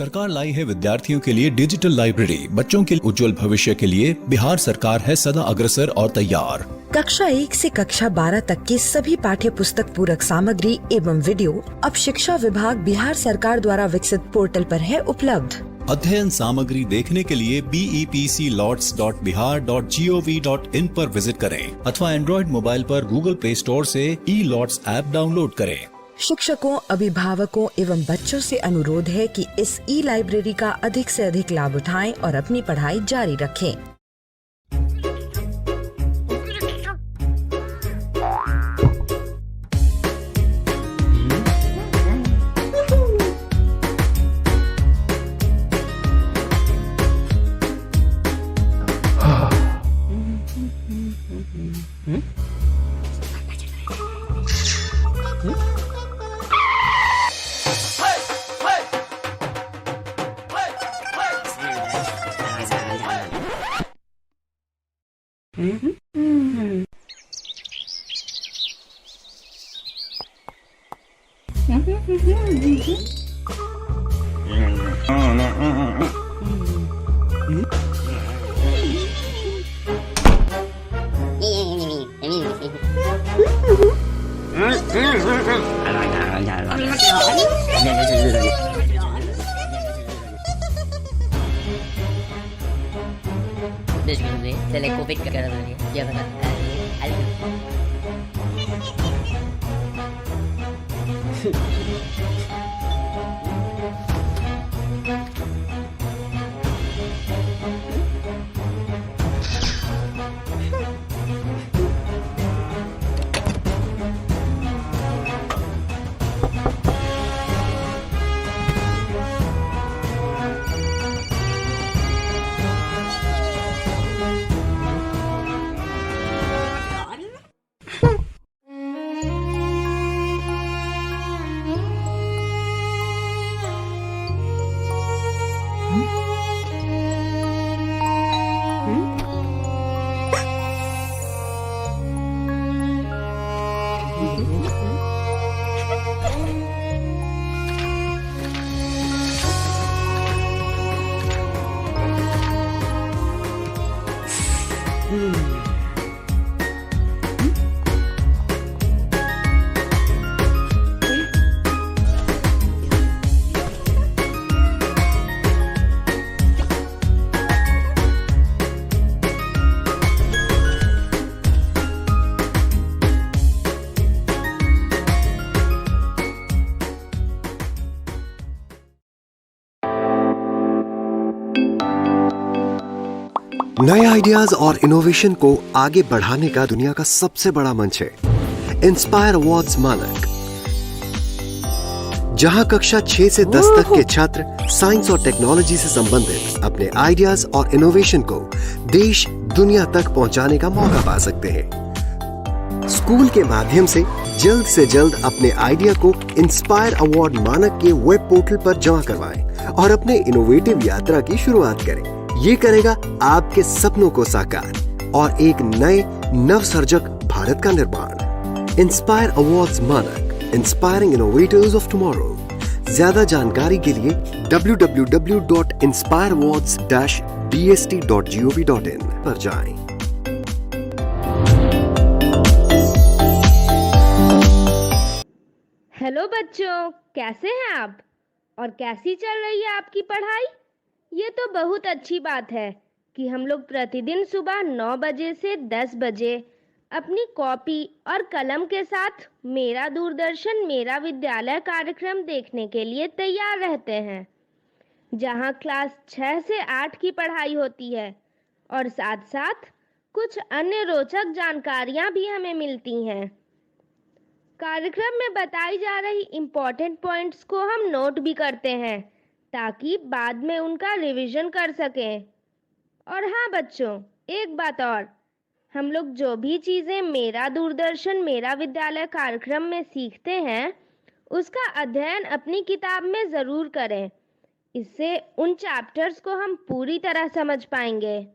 सरकार लाई है विद्यार्थियों के लिए डिजिटल लाइब्रेरी। बच्चों के उज्जवल भविष्य के लिए बिहार सरकार है सदा अग्रसर और तैयार। कक्षा 1 से कक्षा 12 तक की सभी पाठ्य पुस्तक पूरक सामग्री एवं वीडियो अब शिक्षा विभाग बिहार सरकार द्वारा विकसित पोर्टल पर है उपलब्ध। अध्ययन सामग्री देखने के लिए BEPCLOTS.bihar.gov.in पर विजिट करें अथवा एंड्रॉइड मोबाइल पर गूगल प्ले स्टोर से E-LOTS ऐप डाउनलोड करें। शिक्षकों, अभिभावकों एवं बच्चों से अनुरोध है कि इस लाइब्रेरी का अधिक से अधिक लाभ उठाएं और अपनी पढ़ाई जारी रखें। Se le covid ka na niya. Diyan na. नए आइडियाज और इनोवेशन को आगे बढ़ाने का दुनिया का सबसे बड़ा मंच है इंस्पायर अवार्ड्स मानक, जहां कक्षा 6 से 10 तक के छात्र साइंस और टेक्नोलॉजी से संबंधित अपने आइडियाज और इनोवेशन को देश दुनिया तक पहुंचाने का मौका पा सकते हैं। स्कूल के माध्यम से जल्द अपने आइडिया को इंस्पायर अवार्ड मानक के वेब पोर्टल पर जमा करवाएं और अपने इनोवेटिव यात्रा की शुरुआत करें। ये करेगा आपके सपनों को साकार और एक नए नवसर्जक भारत का निर्माण। इंस्पायर अवार्ड्स मानक, इंस्पायरिंग इनोवेटर्स ऑफ टुमारो। ज्यादा जानकारी के लिए www.inspireawards-bst.gov.in पर जाएं। हेलो बच्चों, कैसे हैं आप और कैसी चल रही है आपकी पढ़ाई? ये तो बहुत अच्छी बात है कि हम लोग प्रतिदिन सुबह 9 बजे से 10 बजे अपनी कॉपी और कलम के साथ मेरा दूरदर्शन मेरा विद्यालय कार्यक्रम देखने के लिए तैयार रहते हैं, जहां क्लास 6 से 8 की पढ़ाई होती है और साथ साथ कुछ अन्य रोचक जानकारियां भी हमें मिलती हैं। कार्यक्रम में बताई जा रही इम्पोर्टेंट पॉइंट्स को हम नोट भी करते हैं ताकि बाद में उनका रिवीजन कर सकें। और हाँ बच्चों, एक बात और, हम लोग जो भी चीज़ें मेरा दूरदर्शन मेरा विद्यालय कार्यक्रम में सीखते हैं उसका अध्ययन अपनी किताब में ज़रूर करें। इससे उन चैप्टर्स को हम पूरी तरह समझ पाएंगे।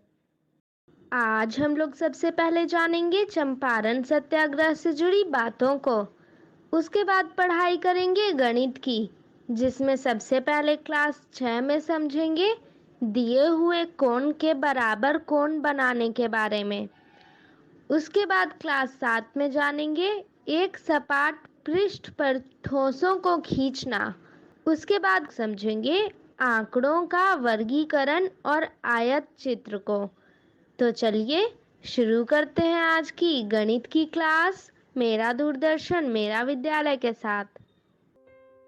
आज हम लोग सबसे पहले जानेंगे चंपारण सत्याग्रह से जुड़ी बातों को, उसके बाद पढ़ाई करेंगे गणित की जिसमें सबसे पहले क्लास 6 में समझेंगे दिए हुए कोण के बराबर कोण बनाने के बारे में। उसके बाद क्लास 7 में जानेंगे एक सपाट पृष्ठ पर ठोसों को खींचना। उसके बाद समझेंगे आंकड़ों का वर्गीकरण और आयत चित्र को। तो चलिए शुरू करते हैं आज की गणित की क्लास मेरा दूरदर्शन मेरा विद्यालय के साथ।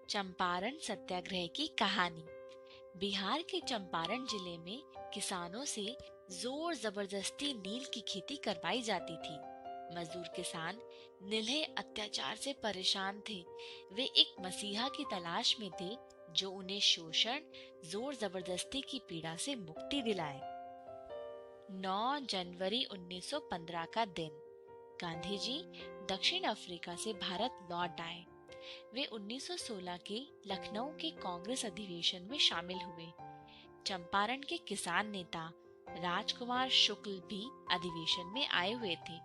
चंपारण सत्याग्रह की कहानी। बिहार के चंपारण जिले में किसानों से जोर जबरदस्ती नील की खेती करवाई जाती थी। मजदूर किसान नीले अत्याचार से परेशान थे। वे एक मसीहा की तलाश में थे जो उन्हें शोषण, जोर जबरदस्ती की पीड़ा से मुक्ति दिलाए। 9 जनवरी 1915 का दिन। गांधी जी दक्षिण अफ्रीका से भारत लौट आए। वे 1916 के लखनऊ के कांग्रेस अधिवेशन में शामिल हुए। चंपारण के किसान नेता राजकुमार शुक्ल भी अधिवेशन में आए हुए थे।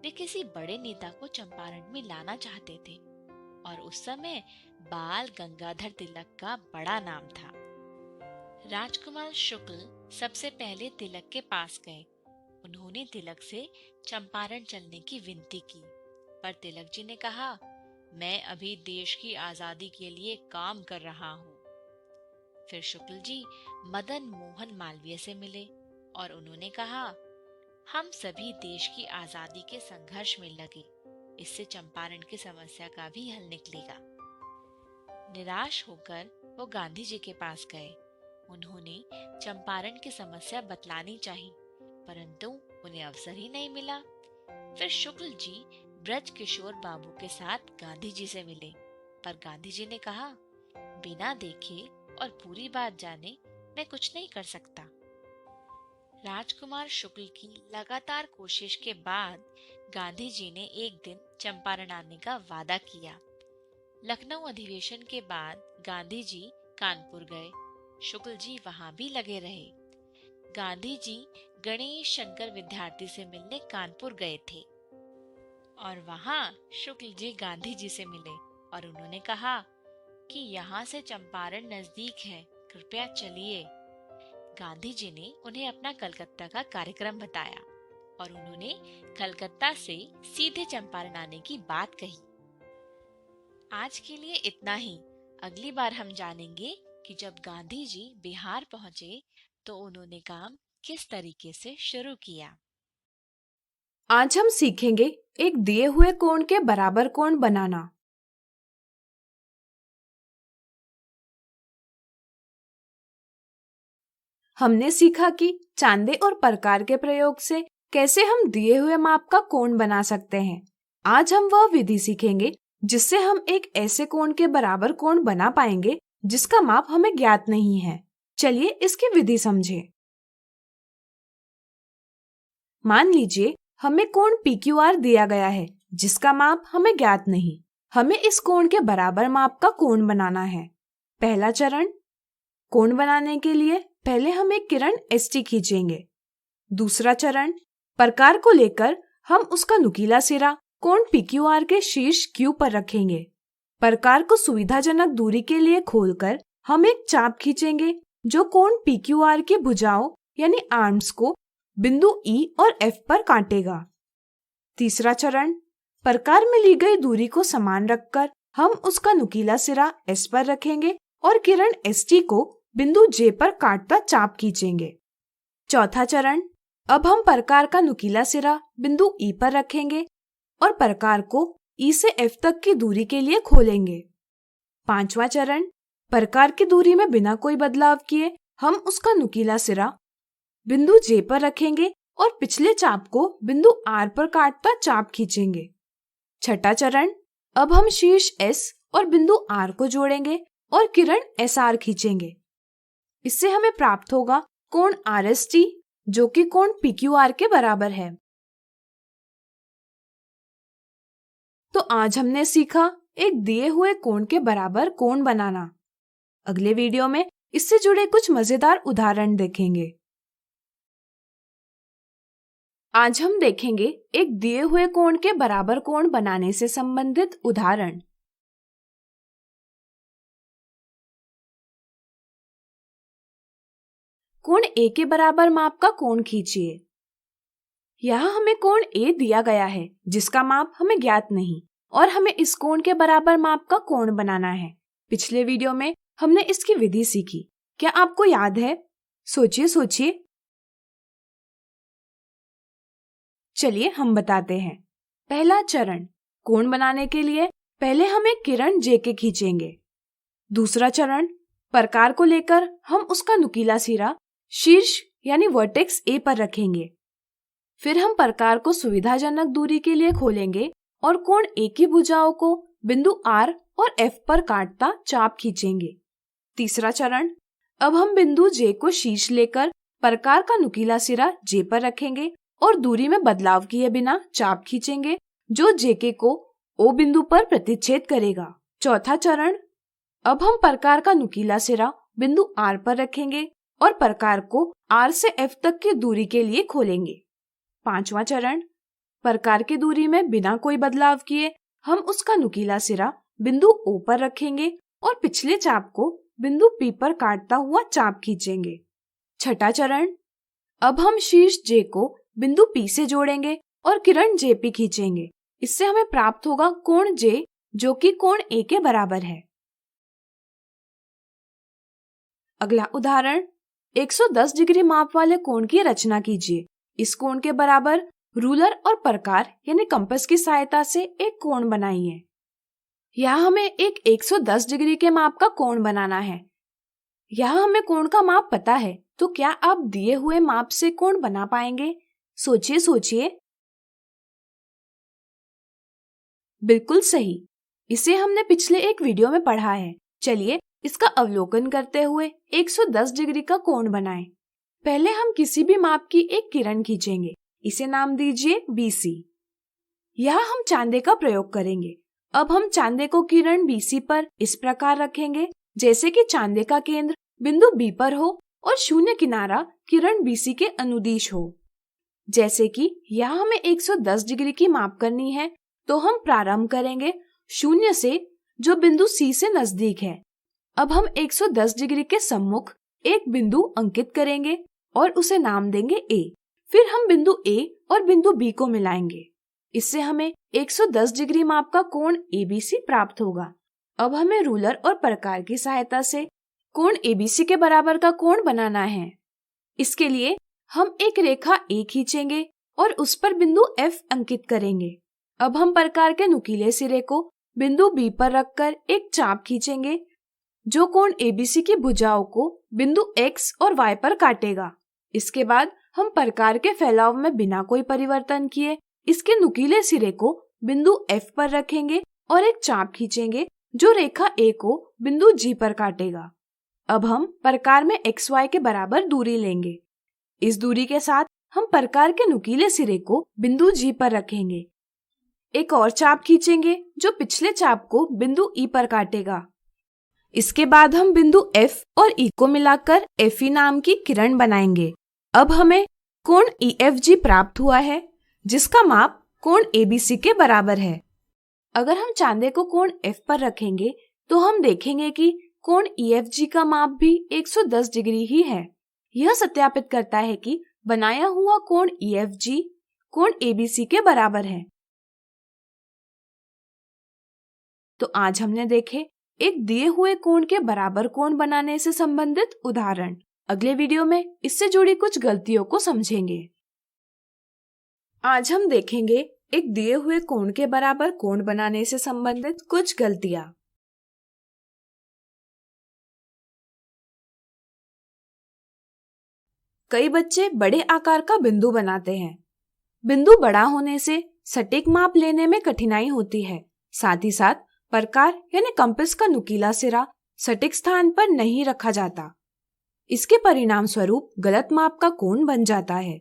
वे किसी बड़े नेता को चंपारण में लाना चाहते थे और उस समय बाल गंगाधर तिलक का बड़ा नाम था। राजकुमार शुक्ल सबसे पहले तिलक के पास गए। उन्होंने तिलक से चंपारण चलने की विनती की, पर तिलक जी ने कहा, मैं अभी देश की आजादी के लिए काम कर रहा हूँ। फिर शुक्ल जी मदन मोहन मालवीय से मिले और उन्होंने कहा, हम सभी देश की आजादी के संघर्ष में लगे, इससे चंपारण की समस्या का भी हल निकलेगा। निराश होकर वो गांधी जी के पास गए। उन्होंने चंपारण की समस्या बतलानी चाहिए, परंतु उन्हें अवसर ही नहीं मिला। फिर शुक्ल जी ब्रज किशोर बाबू के साथ गांधी जी से मिले, पर गांधी जी ने कहा, बिना देखे और पूरी बात जाने मैं कुछ नहीं कर सकता। राजकुमार शुक्ल की लगातार कोशिश के बाद गांधी जी ने एक दिन चंपारण आने का वादा किया। लखनऊ अधिवेशन के बाद गांधी जी कानपुर गए। शुक्ल जी वहां भी लगे रहे। गांधी जी गणेश शंकर विद्यार्थी से मिलने कानपुर गए थे और वहां शुक्ल जी गांधी जी से मिले और उन्होंने कहा कि यहाँ से चंपारण नजदीक है, कृपया चलिए। गांधी जी ने उन्हें अपना कलकत्ता का कार्यक्रम बताया और उन्होंने कलकत्ता से सीधे चंपारण आने की बात कही। आज के लिए इतना ही। अगली बार हम जानेंगे कि जब गांधी जी बिहार पहुंचे तो उन्होंने काम किस तरीके से शुरू किया। आज हम सीखेंगे एक दिए हुए कोण के बराबर कोण बनाना। हमने सीखा कि चांदे और प्रकार के प्रयोग से कैसे हम दिए हुए माप का कोण बना सकते हैं। आज हम वह विधि सीखेंगे जिससे हम एक ऐसे कोण के बराबर कोण बना पाएंगे जिसका माप हमें ज्ञात नहीं है। चलिए इसकी विधि समझें। मान लीजिए हमें कोण PQR दिया गया है जिसका माप हमें ज्ञात नहीं। हमें इस कोण के बराबर माप का कोण बनाना है। पहला चरण, कोण बनाने के लिए पहले हम एक किरण ST खींचेंगे। दूसरा चरण, प्रकार को लेकर हम उसका नुकीला सिरा कोण PQR के शीर्ष Q पर रखेंगे। प्रकार को सुविधाजनक दूरी के लिए खोलकर हम एक चाप खींचेंगे जो कोण PQR की भुजाओं यानी आर्म्स को बिंदु E और F पर काटेगा। तीसरा चरण, प्रकार में ली गई दूरी को समान रखकर हम उसका नुकीला सिरा S पर रखेंगे और किरण ST को बिंदु J पर काटता चाप खींचेंगे। चौथा चरण, अब हम प्रकार का नुकीला सिरा बिंदु E पर रखेंगे और प्रकार को E से F तक की दूरी के लिए खोलेंगे। पांचवा चरण, प्रकार की दूरी में बिना कोई बदलाव किए हम उसका नुकीला सिरा बिंदु J पर रखेंगे और पिछले चाप को बिंदु R पर काटता चाप खींचेंगे। छठा चरण, अब हम शीर्ष S और बिंदु R को जोड़ेंगे और किरण SR खींचेंगे। इससे हमें प्राप्त होगा कोण RST जो कि कोण PQR के बराबर है। तो आज हमने सीखा एक दिए हुए कोण के बराबर कोण बनाना। अगले वीडियो में इससे जुड़े कुछ मजेदार उदाहरण देखेंगे। आज हम देखेंगे एक दिए हुए कोण के बराबर कोण बनाने से संबंधित उदाहरण। कोण ए के बराबर माप का कोण खींचिए। यहाँ हमें कोण ए दिया गया है जिसका माप हमें ज्ञात नहीं और हमें इस कोण के बराबर माप का कोण बनाना है। पिछले वीडियो में हमने इसकी विधि सीखी, क्या आपको याद है? सोचिए सोचिए। चलिए हम बताते हैं। पहला चरण, कोण बनाने के लिए पहले हम एक किरण जे के खींचेंगे। दूसरा चरण, प्रकार को लेकर हम उसका नुकीला सिरा शीर्ष यानी वर्टेक्स ए पर रखेंगे। फिर हम प्रकार को सुविधाजनक दूरी के लिए खोलेंगे और कोण ए की भुजाओं को बिंदु आर और एफ पर काटता चाप खींचेंगे। तीसरा चरण, अब हम बिंदु जे को शीर्ष लेकर प्रकार का नुकीला सिरा जे पर रखेंगे और दूरी में बदलाव किए बिना चाप खींचेंगे जो जेके को ओ बिंदु पर प्रतिच्छेद करेगा। चौथा चरण, अब हम प्रकार का नुकीला सिरा बिंदु आर पर रखेंगे और प्रकार को आर से एफ तक की दूरी के लिए खोलेंगे। पांचवा चरण, प्रकार की दूरी में बिना कोई बदलाव किए हम उसका नुकीला सिरा बिंदु ओ पर रखेंगे और पिछले चाप को बिंदु पी पर काटता हुआ चाप खींचेंगे। छठा चरण, अब हम शीर्ष जे को बिंदु पी से जोड़ेंगे और किरण जे पी खींचेंगे। इससे हमें प्राप्त होगा कोण जे जो कि कोण ए के बराबर है। अगला उदाहरण, 110 डिग्री माप वाले कोण की रचना कीजिए। इस कोण के बराबर रूलर और प्रकार यानी कंपास की सहायता से एक कोण बनाइए। यहाँ हमें एक 110 डिग्री के माप का कोण बनाना है। यहाँ हमें कोण का माप पता है, तो क्या आप दिए हुए माप से कोण बना पाएंगे? सोचिए सोचिए। बिल्कुल सही, इसे हमने पिछले एक वीडियो में पढ़ा है। चलिए इसका अवलोकन करते हुए 110 डिग्री का कोण बनाएं। पहले हम किसी भी माप की एक किरण खींचेंगे। इसे नाम दीजिए BC। यहाँ हम चांदे का प्रयोग करेंगे। अब हम चांदे को किरण BC पर इस प्रकार रखेंगे जैसे कि चांदे का केंद्र बिंदु B पर हो और शून्य किनारा किरण BC के अनुदिश हो। जैसे कि यहाँ हमें 110 डिग्री की माप करनी है, तो हम प्रारंभ करेंगे शून्य से जो बिंदु C से नजदीक है। अब हम 110 डिग्री के सम्मुख एक बिंदु अंकित करेंगे और उसे नाम देंगे A। फिर हम बिंदु A और बिंदु B को मिलाएंगे। इससे हमें 110 डिग्री माप का कोण ABC प्राप्त होगा। अब हमें रूलर और प्रकार की सहायता से कोण ABC के बराबर का कोण बनाना है। इसके लिए हम एक रेखा A खींचेंगे और उस पर बिंदु F अंकित करेंगे। अब हम प्रकार के नुकीले सिरे को बिंदु B पर रखकर एक चाप खींचेंगे जो कोण ABC की भुजाओं को बिंदु X और Y पर काटेगा। इसके बाद हम प्रकार के फैलाव में बिना कोई परिवर्तन किए इसके नुकीले सिरे को बिंदु F पर रखेंगे और एक चाप खींचेंगे जो रेखा A को बिंदु G पर काटेगा। अब हम प्रकार में XY के बराबर दूरी लेंगे। इस दूरी के साथ हम प्रकार के नुकीले सिरे को बिंदु G पर रखेंगे। एक और चाप खींचेंगे जो पिछले चाप को बिंदु E पर काटेगा। इसके बाद हम बिंदु F और E को मिलाकर FE नाम की किरण बनाएंगे। अब हमें कोण EFG प्राप्त हुआ है जिसका माप कोण ABC के बराबर है। अगर हम चांदे को कोण F पर रखेंगे तो हम देखेंगे कि कोण EFG का माप भी 110 डिग्री ही है। यह सत्यापित करता है कि बनाया हुआ कोण EFG कोण ABC के बराबर है। तो आज हमने देखे एक दिए हुए कोण के बराबर कोण बनाने से संबंधित उदाहरण। अगले वीडियो में इससे जुड़ी कुछ गलतियों को समझेंगे। आज हम देखेंगे एक दिए हुए कोण के बराबर कोण बनाने से संबंधित कुछ गलतियां। कई बच्चे बड़े आकार का बिंदु बनाते हैं। बिंदु बड़ा होने से सटीक माप लेने में कठिनाई होती है। साथ ही साथ प्रकार यानी कंपास का नुकीला सिरा सटीक स्थान पर नहीं रखा जाता। इसके परिणाम स्वरूप गलत माप का कोण बन जाता है।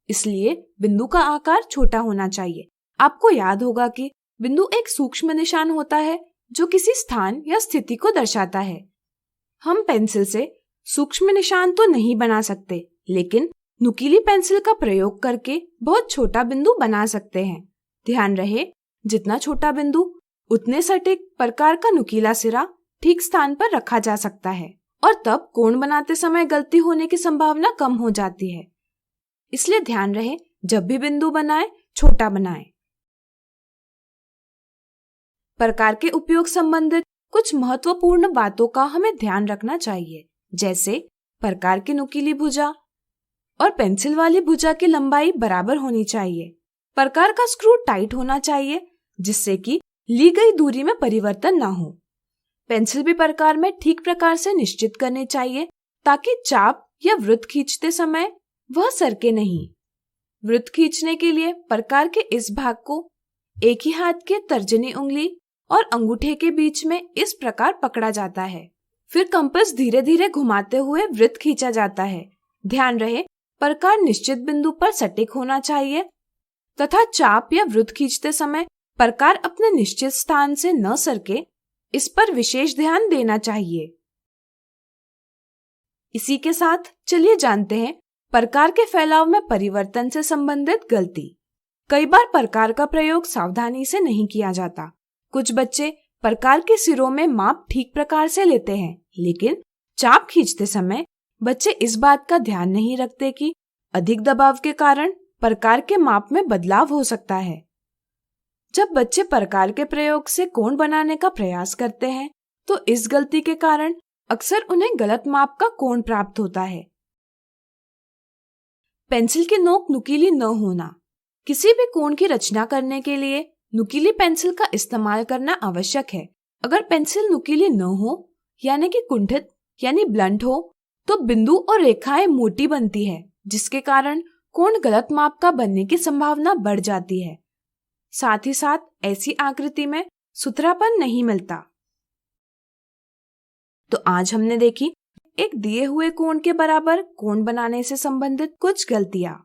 इसलिए बिंदु का आकार छोटा होना चाहिए। आपको याद होगा कि बिंदु एक सूक्ष्म निशान होता है जो किसी स्थान या स्थिति को दर्शाता है। हम पेंसिल से सूक्ष्म निशान तो नहीं बना सकते, लेकिन नुकीली पेंसिल का प्रयोग करके बहुत छोटा बिंदु बना सकते हैं। ध्यान रहे, जितना छोटा बिंदु उतने सटीक प्रकार का नुकीला सिरा ठीक स्थान पर रखा जा सकता है। और तब कोण बनाते समय गलती होने की संभावना कम हो जाती है। इसलिए ध्यान रहे, जब भी बिंदु बनाए छोटा बनाए। प्रकार के उपयोग संबंधित कुछ महत्वपूर्ण बातों का हमें ध्यान रखना चाहिए, जैसे प्रकार की नुकीली भुजा और पेंसिल वाली भुजा की लंबाई बराबर होनी चाहिए। प्रकार का स्क्रू टाइट होना चाहिए जिससे कि ली गई दूरी में परिवर्तन ना हो। पेंसिल भी प्रकार में ठीक प्रकार से निश्चित करनी चाहिए ताकि चाप या वृत्त खींचते समय वह सरके नहीं। वृत्त खींचने के लिए प्रकार के इस भाग को एक ही हाथ के तर्जनी उंगली और अंगूठे के बीच में इस प्रकार पकड़ा जाता है। फिर कंपास धीरे धीरे घुमाते हुए वृत्त खींचा जाता है। ध्यान रहे, प्रकार निश्चित बिंदु पर सटीक होना चाहिए तथा चाप या वृत्त खींचते समय प्रकार अपने निश्चित स्थान से न सरके, इस पर विशेष ध्यान देना चाहिए। इसी के साथ चलिए जानते हैं प्रकार के फैलाव में परिवर्तन से संबंधित गलती। कई बार प्रकार का प्रयोग सावधानी से नहीं किया जाता। कुछ बच्चे प्रकार के सिरों में माप ठीक प्रकार से लेते हैं, लेकिन चाप खींचते समय बच्चे इस बात का ध्यान नहीं रखते कि अधिक दबाव के कारण प्रकार के माप में बदलाव हो सकता है। जब बच्चे प्रकार के प्रयोग से कोण बनाने का प्रयास करते हैं तो इस गलती के कारण अक्सर उन्हें गलत माप का कोण प्राप्त होता है। पेंसिल की नोक नुकीली न होना। किसी भी कोण की रचना करने के लिए नुकीली पेंसिल का इस्तेमाल करना आवश्यक है। अगर पेंसिल नुकीली न हो यानी कि कुंठित यानी ब्लंट हो तो बिंदु और रेखाएं मोटी बनती है, जिसके कारण कोण गलत माप का बनने की संभावना बढ़ जाती है। साथ ही साथ ऐसी आकृति में सुथरापन नहीं मिलता। तो आज हमने देखी एक दिए हुए कोण के बराबर कोण बनाने से संबंधित कुछ गलतियां।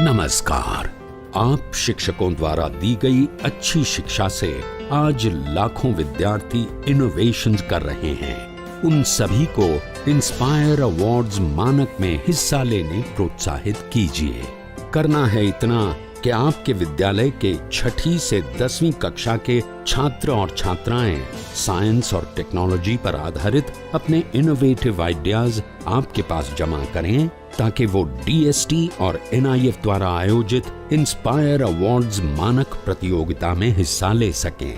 नमस्कार। आप शिक्षकों द्वारा दी गई अच्छी शिक्षा से आज लाखों विद्यार्थी इनोवेशंस कर रहे हैं। उन सभी को इंस्पायर अवार्ड्स मानक में हिस्सा लेने प्रोत्साहित कीजिए। करना है इतना कि आपके विद्यालय के 6ठी से 10वीं कक्षा के छात्र और छात्राएं साइंस और टेक्नोलॉजी पर आधारित अपने इनोवेटिव आइडियाज आपके पास जमा करें ताकि वो डीएसटी और एनआईएफ द्वारा आयोजित इंस्पायर अवार्ड्स मानक प्रतियोगिता में हिस्सा ले सकें।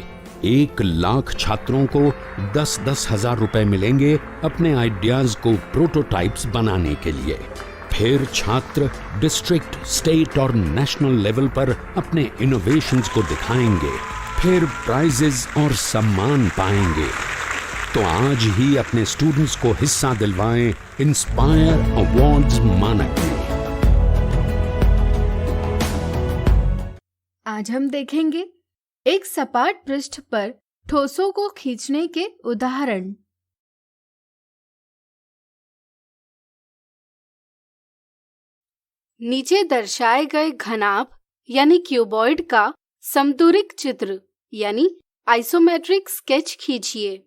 1 लाख छात्रों को 10-10 हजार रुपए मिलेंगे अपने आइडियाज को प्रोटोटाइप्स बनाने के लिए। फिर छात्र डिस्ट्रिक्ट, स्टेट और नेशनल लेवल पर अपने इनोवेशंस को दिखाएंगे। फिर प्राइजेस और सम्मान पाएंगे। तो आज ही अपने स्टूडेंट्स को हिस्सा दिलवाएं इंस्पायर अवार्ड्स मानक में। आज हम देखेंगे एक सपाट पृष्ठ पर ठोसों को खींचने के उदाहरण। नीचे दर्शाए गए घनाभ यानी क्यूबॉइड का समदूरिक चित्र यानी आइसोमेट्रिक स्केच खींचिए।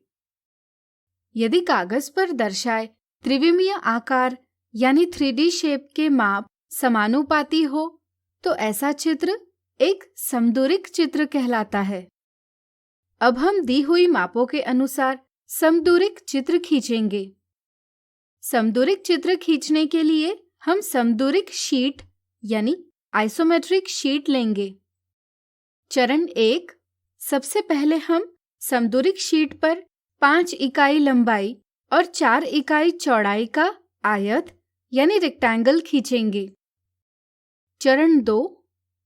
यदि कागज पर दर्शाए त्रिविमीय आकार यानी 3D शेप के माप समानुपाती हो तो ऐसा चित्र एक समदूरिक चित्र कहलाता है। अब हम दी हुई मापों के अनुसार समदूरिक चित्र खींचेंगे। समदूरिक चित्र खींचने के लिए हम समदूरिक शीट यानी आइसोमेट्रिक शीट लेंगे। चरण 1, सबसे पहले हम समदूरिक शीट पर 5 इकाई लंबाई और 4 इकाई चौड़ाई का आयत यानी रेक्टेंगल खींचेंगे। चरण 2,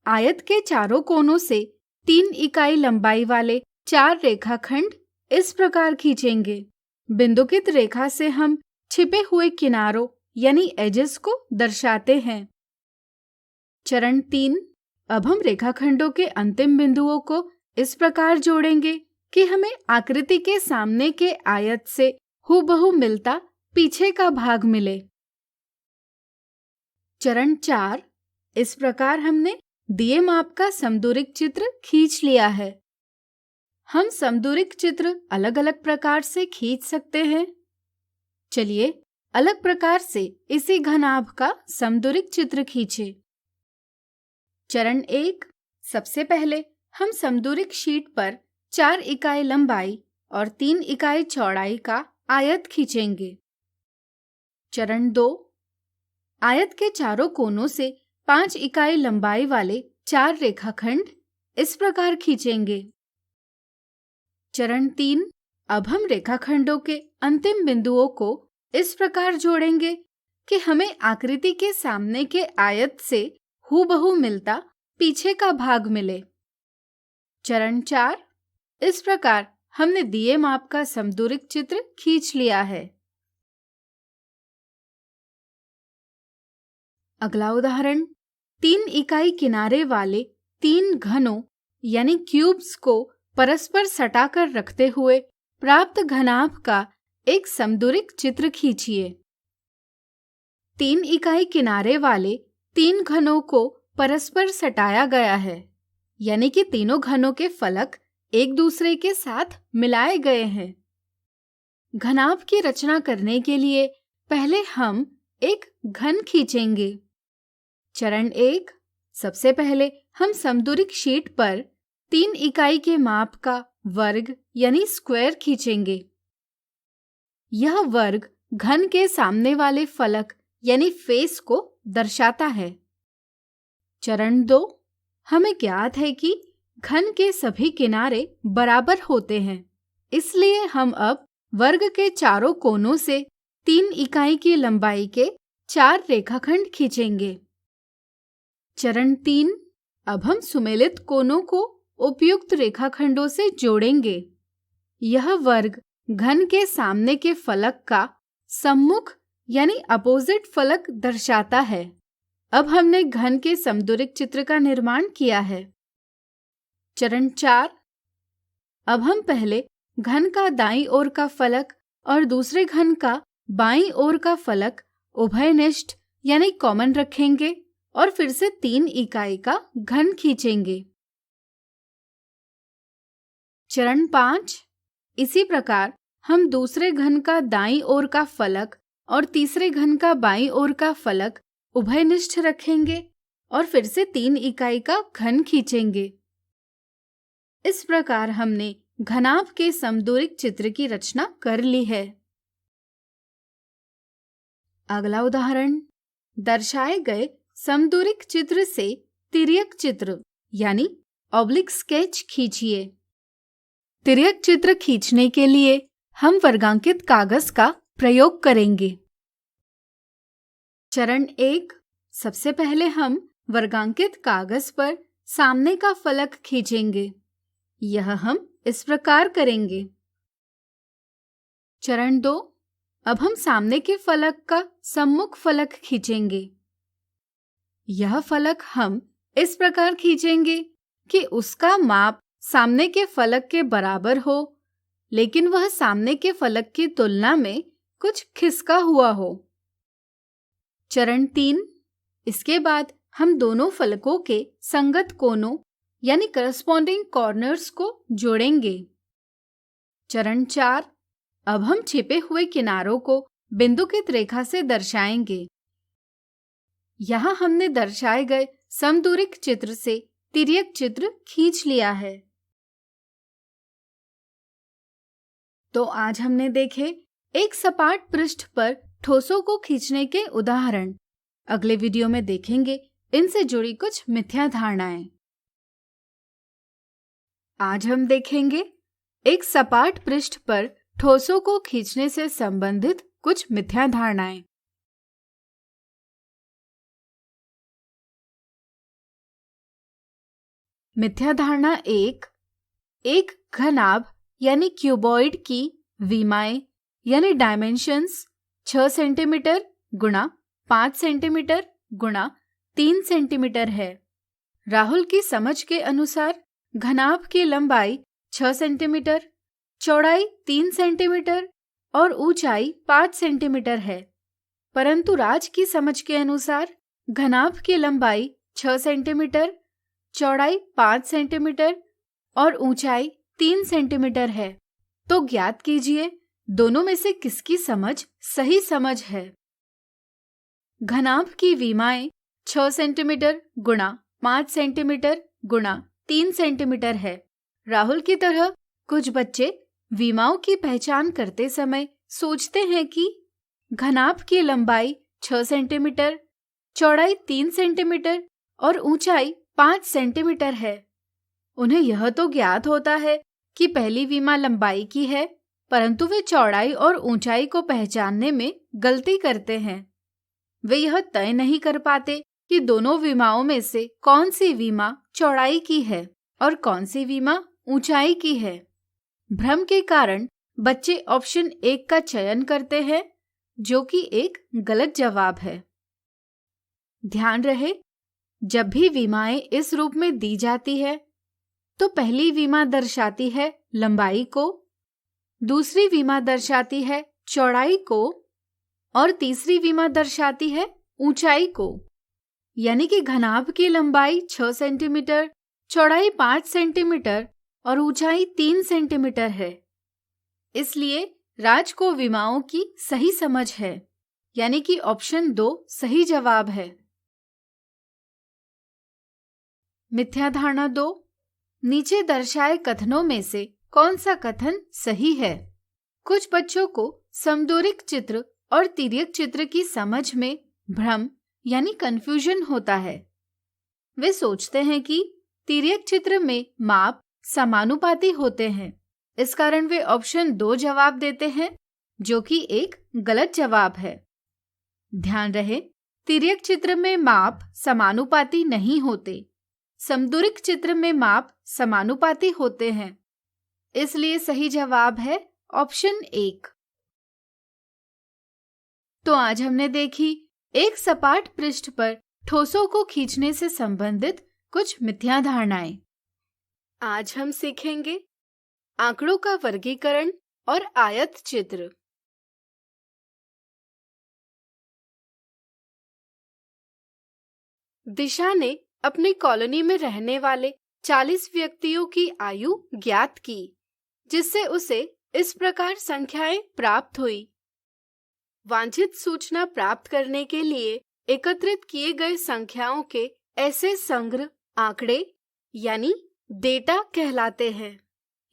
आयत के चारों कोनों से 3 इकाई लंबाई वाले 4 रेखाखंड इस प्रकार खींचेंगे। बिंदुकित रेखा से हम छिपे हुए किनारों यानी एजेस को दर्शाते हैं। चरण 3, अब हम रेखाखंडों के अंतिम बिंदुओं को इस प्रकार जोड़ेंगे कि हमें आकृति के सामने के आयत से हूबहू मिलता पीछे का भाग मिले। चरण 4, इस प्रकार हमने दिए माप का समदूरिक चित्र खींच लिया है। हम समदूरिक चित्र अलग अलग प्रकार से खींच सकते हैं। चलिए अलग प्रकार से इसी घनाभ का समदूरिक चित्र खींचे। चरण 1, सबसे पहले हम समदूरिक शीट पर 4 इकाई लंबाई और 3 इकाई चौड़ाई का आयत खींचेंगे। चरण 2, आयत के चारों कोनों से 5 इकाई लंबाई वाले 4 रेखाखंड इस प्रकार खींचेंगे। चरण 3, अब हम रेखाखंडों के अंतिम बिंदुओं को इस प्रकार जोड़ेंगे कि हमें आकृति के सामने के आयत से हूबहू मिलता पीछे का भाग मिले। चरण 4, इस प्रकार हमने दिए माप का समदूरिक चित्र खींच लिया है। अगला उदाहरण, 3 इकाई किनारे वाले 3 घनों यानी क्यूब्स को परस्पर सटाकर रखते हुए प्राप्त घनाभ का एक समदूरिक चित्र खींचिए। 3 इकाई किनारे वाले 3 घनों को परस्पर सटाया गया है, यानी कि तीनों घनों के फलक एक दूसरे के साथ मिलाए गए हैं। घनाभ की रचना करने के लिए पहले हम एक घन खींचेंगे। चरण 1, सबसे पहले हम समदूरिक शीट पर 3 इकाई के माप का वर्ग यानी स्क्वायर खींचेंगे। यह वर्ग घन के सामने वाले फलक यानी फेस को दर्शाता है। चरण 2, हमें ज्ञात है कि घन के सभी किनारे बराबर होते हैं, इसलिए हम अब वर्ग के चारों कोनों से 3 इकाई की लंबाई के 4 रेखाखंड खींचेंगे। चरण 3, अब हम सुमेलित कोनों को उपयुक्त रेखाखंडों से जोड़ेंगे। यह वर्ग घन के सामने के फलक का सम्मुख यानी अपोजिट फलक दर्शाता है। अब हमने घन के समदूरिक चित्र का निर्माण किया है। चरण 4, अब हम पहले घन का दाईं ओर का फलक और दूसरे घन का बाईं ओर का फलक उभयनिष्ठ यानी कॉमन रखेंगे और फिर से 3 इकाई का घन खींचेंगे। चरण 5, इसी प्रकार हम दूसरे घन का दाईं ओर का फलक और तीसरे घन का बाईं ओर का फलक उभयनिष्ठ रखेंगे और फिर से 3 इकाई का घन खींचेंगे। इस प्रकार हमने घनाभ के समदूरिक चित्र की रचना कर ली है। अगला उदाहरण, दर्शाए गए समदूरिक चित्र से तिर्यक चित्र यानी ऑब्लिक स्केच खींचिए। तिर्यक चित्र खींचने के लिए हम वर्गांकित कागज का प्रयोग करेंगे। चरण 1, सबसे पहले हम वर्गांकित कागज पर सामने का फलक खींचेंगे। यह हम इस प्रकार करेंगे। चरण 2, अब हम सामने के फलक का सम्मुख फलक खींचेंगे। यह फलक हम इस प्रकार खींचेंगे कि उसका माप सामने के फलक के बराबर हो, लेकिन वह सामने के फलक की तुलना में कुछ खिसका हुआ हो। चरण 3, इसके बाद हम दोनों फलकों के संगत कोनों यानी करस्पॉन्डिंग कॉर्नर्स को जोड़ेंगे। चरण 4, अब हम छिपे हुए किनारों को बिंदुकित रेखा से दर्शाएंगे। यहाँ हमने दर्शाए गए समदूरिक चित्र से तिर्यक चित्र खींच लिया है। तो आज हमने देखे एक सपाट पृष्ठ पर ठोसों को खींचने के उदाहरण। अगले वीडियो में देखेंगे इनसे जुड़ी कुछ मिथ्या धारणाएं। आज हम देखेंगे एक सपाट पृष्ठ पर ठोसों को खींचने से संबंधित कुछ मिथ्या धारणाएं। मिथ्या धारणा एक घनाभ यानी क्यूबॉइड की विमाएं यानी डायमेंशंस 6 सेंटीमीटर गुणा 5 सेंटीमीटर गुणा 3 सेंटीमीटर है। राहुल की समझ के अनुसार घनाभ की लंबाई 6 सेंटीमीटर, चौड़ाई 3 सेंटीमीटर और ऊंचाई 5 सेंटीमीटर है, परंतु राज की समझ के अनुसार घनाभ की लंबाई 6 सेंटीमीटर, चौड़ाई 5 सेंटीमीटर और ऊंचाई 3 सेंटीमीटर है। तो ज्ञात कीजिए दोनों में से किसकी समझ सही समझ है। घनाभ की विमाएं 6 सेंटीमीटर गुणा 5 सेंटीमीटर गुणा 3 सेंटीमीटर है। राहुल की तरह कुछ बच्चे विमाओं की पहचान करते समय सोचते हैं कि घनाभ की लंबाई 6 सेंटीमीटर, चौड़ाई 3 सेंटीमीटर और ऊंचाई 5 सेंटीमीटर है। उन्हें यह तो ज्ञात होता है कि पहली विमा लंबाई की है, परंतु वे चौड़ाई और ऊंचाई को पहचानने में गलती करते हैं। वे यह तय नहीं कर पाते कि दोनों विमाओं में से कौन सी विमा चौड़ाई की है और कौन सी विमा ऊंचाई की है। भ्रम के कारण बच्चे ऑप्शन 1 का चयन करते हैं, जो कि एक गलत जवाब है। ध्यान रहे, जब भी विमाएं इस रूप में दी जाती है तो पहली विमा दर्शाती है लंबाई को, दूसरी विमा दर्शाती है चौड़ाई को और तीसरी विमा दर्शाती है ऊंचाई को। यानी कि घनाभ की लंबाई 6 सेंटीमीटर, चौड़ाई 5 सेंटीमीटर और ऊंचाई 3 सेंटीमीटर है। इसलिए राज को विमाओं की सही समझ है, यानी कि ऑप्शन 2 सही जवाब है। मिथ्या धारणा 2, नीचे दर्शाए कथनों में से कौन सा कथन सही है। कुछ बच्चों को समदूरिक चित्र और तिर्यक चित्र की समझ में भ्रम यानी कंफ्यूजन होता है। वे सोचते हैं कि तिर्यक चित्र में माप समानुपाती होते हैं, इस कारण वे ऑप्शन 2 जवाब देते हैं, जो कि एक गलत जवाब है। ध्यान रहे, तिर्यक चित्र में माप समानुपाती नहीं होते, समदूरिक चित्र में माप समानुपाती होते हैं। इसलिए सही जवाब है ऑप्शन 1। तो आज हमने देखी एक सपाट पृष्ठ पर ठोसों को खींचने से संबंधित कुछ मिथ्या धारणाएं। आज हम सीखेंगे आंकड़ों का वर्गीकरण और आयत चित्र। दिशा ने अपनी कॉलोनी में रहने वाले 40 व्यक्तियों की आयु ज्ञात की, जिससे उसे इस प्रकार संख्याएं प्राप्त हुई। वांछित सूचना प्राप्त करने के लिए एकत्रित किए गए संख्याओं के ऐसे संग्रह आंकड़े यानी डेटा कहलाते हैं।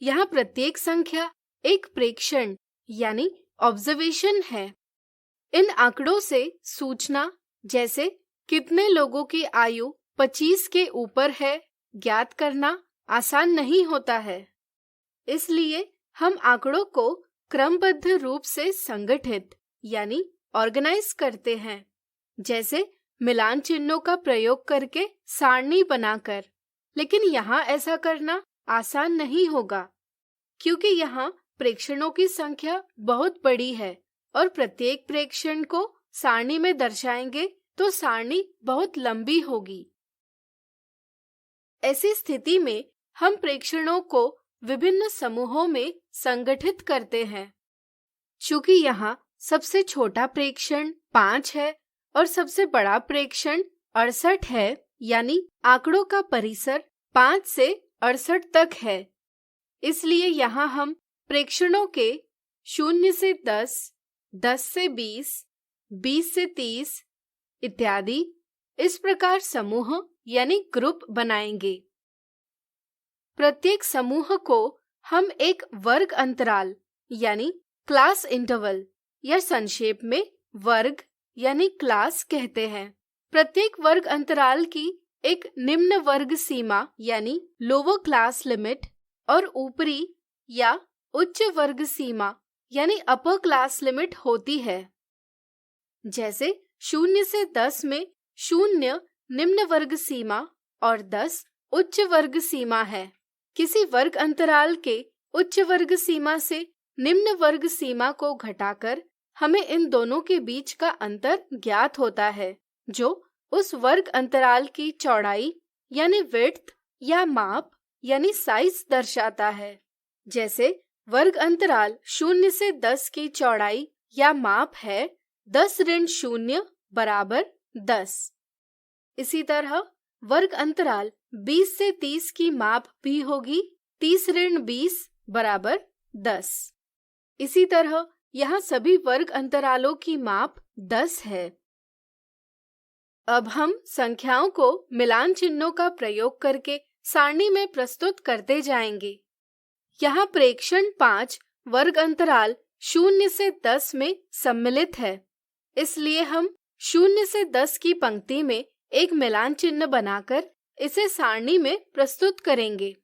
यहाँ प्रत्येक संख्या एक प्रेक्षण यानी ऑब्जर्वेशन है। इन आंकड़ों से सूचना जैसे कितने लोगों की आयु 25 के ऊपर है ज्ञात करना आसान नहीं होता है। इसलिए हम आंकड़ों को क्रमबद्ध रूप से संगठित यानी ऑर्गेनाइज करते हैं, जैसे मिलान चिन्हों का प्रयोग करके सारणी बनाकर। लेकिन यहाँ ऐसा करना आसान नहीं होगा, क्योंकि यहाँ प्रेक्षणों की संख्या बहुत बड़ी है और प्रत्येक प्रेक्षण को सारणी में दर्शाएंगे तो सारणी बहुत लंबी होगी। ऐसी स्थिति में हम प्रेक्षणों को विभिन्न समूहों में संगठित करते हैं। चूंकि यहाँ सबसे छोटा प्रेक्षण 5 है और सबसे बड़ा प्रेक्षण 68 है, यानी आंकड़ों का परिसर 5 से 68 तक है। इसलिए यहाँ हम प्रेक्षणों के 0 से 10, 10 से 20, 20 से 30 इत्यादि इस प्रकार समूह यानी ग्रुप बनाएंगे। प्रत्येक समूह को हम एक वर्ग अंतराल यानी क्लास इंटरवल या संक्षेप में वर्ग यानी क्लास कहते हैं। प्रत्येक वर्ग अंतराल की एक निम्न वर्ग सीमा यानी लोअर क्लास लिमिट और ऊपरी या उच्च वर्ग सीमा यानी अपर क्लास लिमिट होती है। जैसे 0 से 10 में 0 निम्न वर्ग सीमा और 10 उच्च वर्ग सीमा है। किसी वर्ग अंतराल के उच्च वर्ग सीमा से निम्न वर्ग सीमा को घटाकर हमें इन दोनों के बीच का अंतर ज्ञात होता है, जो उस वर्ग अंतराल की चौड़ाई यानी विड्थ या माप यानी साइज दर्शाता है। जैसे वर्ग अंतराल 0 से 10 की चौड़ाई या माप है 10-0 बराबर 10। इसी तरह वर्ग अंतराल 20 से 30 की माप भी होगी 30-20 बराबर 10। इसी तरह यहाँ सभी वर्ग अंतरालों की माप 10 है। अब हम संख्याओं को मिलान चिन्हों का प्रयोग करके सारणी में प्रस्तुत करते जाएंगे। यहाँ प्रेक्षण 5 वर्ग अंतराल 0 से 10 में सम्मिलित है, इसलिए हम 0 से 10 की पंक्ति में एक मिलान चिन्ह बनाकर इसे सारणी में प्रस्तुत करेंगे।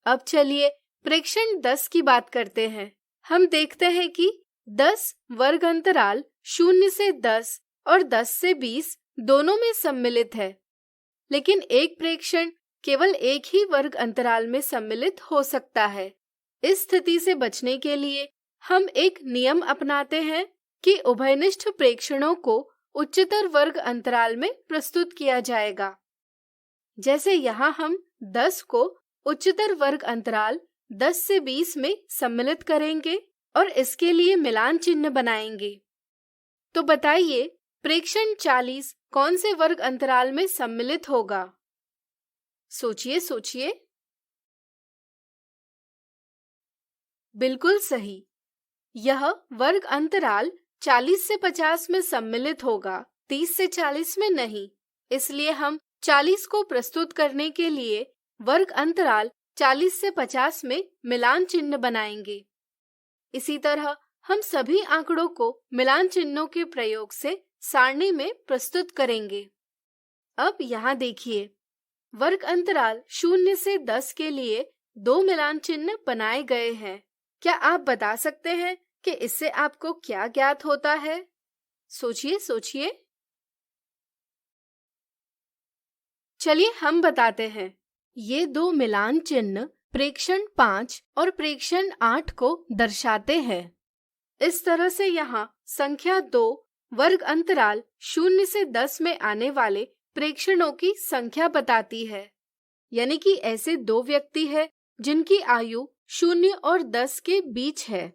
अब चलिए प्रेक्षण 10 की बात करते हैं। हम देखते हैं कि 10 वर्ग अंतराल 0 से 10 और 10 से 20 दोनों में सम्मिलित है, लेकिन एक प्रेक्षण केवल एक ही वर्ग अंतराल में सम्मिलित हो सकता है। इस स्थिति से बचने के लिए हम एक नियम अपनाते हैं कि उभयनिष्ठ प्रेक्षणों को उच्चतर वर्ग अंतराल में प्रस्तुत किया जाएगा। जैसे यहाँ हम 10 को उच्चतर वर्ग अंतराल 10 से 20 में सम्मिलित करेंगे और इसके लिए मिलान चिन्ह बनाएंगे। तो बताइए प्रेक्षण 40 कौन से वर्ग अंतराल में सम्मिलित होगा? सोचिए सोचिए। बिल्कुल सही, यह वर्ग अंतराल 40 से 50 में सम्मिलित होगा, 30 से 40 में नहीं। इसलिए हम 40 को प्रस्तुत करने के लिए वर्ग अंतराल 40 से 50 में मिलान चिन्ह बनाएंगे। इसी तरह हम सभी आंकड़ों को मिलान चिन्हों के प्रयोग से सारणी में प्रस्तुत करेंगे। अब यहाँ देखिए, वर्ग अंतराल 0 से 10 के लिए 2 मिलान चिन्ह बनाए गए हैं। क्या आप बता सकते हैं कि इससे आपको क्या ज्ञात होता है? सोचिए सोचिए। चलिए हम बताते हैं। ये 2 मिलान चिन्ह प्रेक्षण 5 और प्रेक्षण 8 को दर्शाते हैं। इस तरह से यहाँ संख्या 2 वर्ग अंतराल 0 से 10 में आने वाले प्रेक्षणों की संख्या बताती है, यानी कि ऐसे 2 व्यक्ति हैं जिनकी आयु 0 और 10 के बीच है।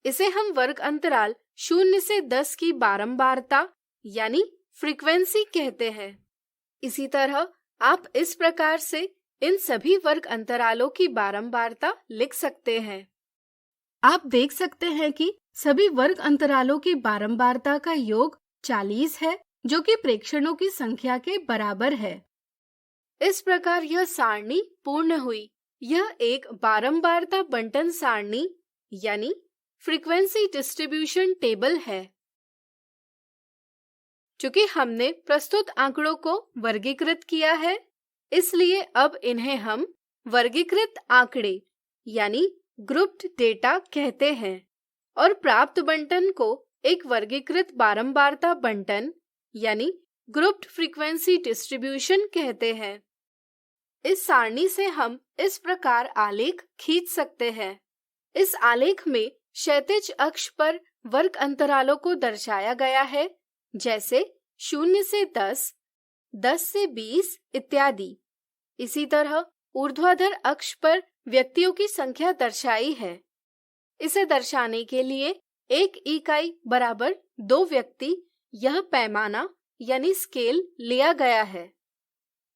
इसे हम वर्ग अंतराल 0 से 10 की बारंबारता यानी फ्रीक्वेंसी कहते हैं। इसी तरह आप इस प्रकार से इन सभी वर्ग अंतरालों की बारंबारता लिख सकते हैं। आप देख सकते हैं कि सभी वर्ग अंतरालों की बारंबारता का योग 40 है, जो कि प्रेक्षणों की संख्या के बराबर है। इस प्रकार यह सारणी पूर्ण हुई। यह एक बारंबारता बंटन सारणी यानी फ्रीक्वेंसी डिस्ट्रीब्यूशन टेबल है। चूंकि हमने प्रस्तुत आंकड़ों को वर्गीकृत किया है, इसलिए अब इन्हें हम वर्गीकृत आंकड़े यानी ग्रुप्ड डेटा कहते हैं और प्राप्त बंटन को एक वर्गीकृत बारंबारता बंटन यानी ग्रुप्ड फ्रीक्वेंसी डिस्ट्रीब्यूशन कहते हैं। इस सारणी से हम इस प्रकार आलेख खींच सकते हैं। इस आलेख में क्षैतिज अक्ष पर वर्ग अंतरालों को दर्शाया गया है, जैसे 0 से 10, 10 से 20 इत्यादि। इसी तरह ऊर्ध्वाधर अक्ष पर व्यक्तियों की संख्या दर्शाई है। इसे दर्शाने के लिए 1 इकाई बराबर 2 व्यक्ति यह पैमाना यानी स्केल लिया गया है।